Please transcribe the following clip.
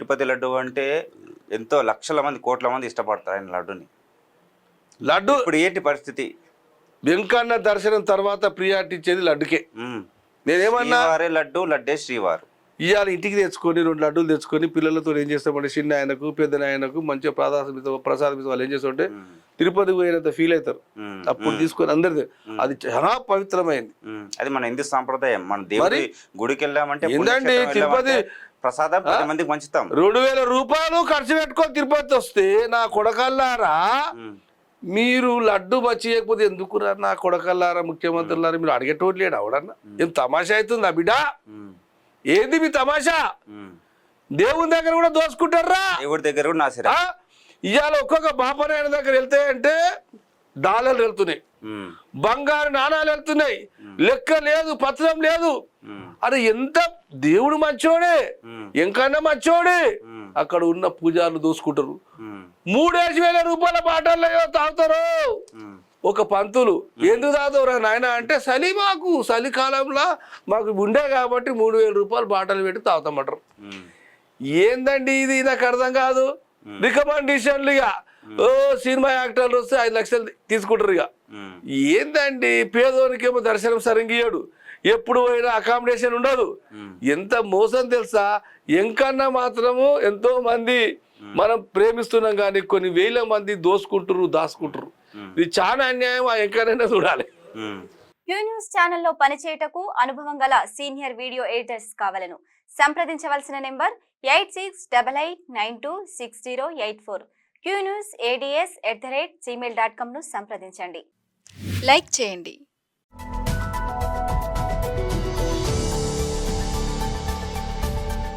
తిరుపతి లడ్డు అంటే ఎంతో లక్షల మంది కోట్ల మంది ఇష్టపడతారు ఆయన లడ్డుని. లడ్డు ఇప్పుడు ఏంటి పరిస్థితి? వెంకన్న దర్శనం తర్వాత ప్రియారిటీ ఇచ్చేది లడ్డుకే. నేనేమన్నా శ్రీవారే లడ్డు, లడ్డే శ్రీవారు. ఇవాళ ఇంటికి తెచ్చుకొని 2 లడ్డూలు తెచ్చుకొని పిల్లలతో ఏం చేస్తామంటే చిన్న ఆయనకు పెద్ద ఆయనకు మంచిగా ప్రసాదం వాళ్ళు ఏం చేస్తుంటే తిరుపతికి పోయినంత ఫీల్ అవుతారు. అప్పుడు తీసుకొని అందరిది అది చాలా పవిత్రమైంది. అది మన హిందూ సాంప్రదాయం. మన దేవుడి గుడికి వెళ్ళామంటే ఏంటండి తిరుపతి ప్రసాదం 10 మందికి పంచుతాం. 2000 రూపాయలు ఖర్చు పెట్టుకొని తిరుపతి వస్తే నా కొడకల్లారా మీరు లడ్డు చేయకపోతే ఎందుకు రా నా కొడకల్లారా ముఖ్యమంత్రులారా మీరు అడిగేటోడు లేడు అవడన్నా. ఏం తమాషా అవుతుందా బిడ్డ? ఏంది మీ తమాషా? దేవుని దగ్గర కూడా దోసుకుంటారా? దేవుడి దగ్గర కూడా నాసిరా. ఇవాళ ఒక్కొక్క బాపనాయన దగ్గర వెళ్తే అంటే డాలర్లు వెళ్తున్నాయి, బంగారు నాణాలు వెళ్తున్నాయి, లెక్క లేదు, పత్రం లేదు. అరే ఎంత దేవుడు మంచోడే, ఎంకన్నా మంచోడే. అక్కడ ఉన్న పూజారులు దోసుకుంటారు. 3,000 రూపాయల బాటల్లో తాగుతారు. ఒక పంతులు ఎందుకు తాగుతావురా నాయన అంటే చలికాలంలో మాకు ఉండే కాబట్టి 3,000 రూపాయలు బాటలు పెట్టి తాగుతామంటారు. ఏందండి ఇది? నాకు అర్థం కాదు. రికమెండేషన్లు ఇక సినిమా యాక్టర్లు వస్తే 5 లక్షలు తీసుకుంటారు. ఇక ఏందండి? పేదోనికేమో దర్శనం సరిగ్గియడు, ఎప్పుడు పోయినా అకామిడేషన్ ఉండదు. ఎంత మోసం తెలుసా? ఎంకన్నా మాత్రము ఎంతో మంది మనం ప్రేమిస్తున్నాం కానీ కొన్ని వేల మంది దాచుకుంటారు. ఇది చాలా అన్యాయం. ఆ ఎంకన్నా చూడాలి. క్యూ న్యూస్ ఛానల్లో పనిచేయటకు అనుభవం గల సీనియర్ వీడియో ఎడిటర్స్ కావాలను సంప్రదించవలసిన నెంబర్ 8688926084. qnewsads@gmail.com ను సంప్రదించండి. లైక్ చేయండి.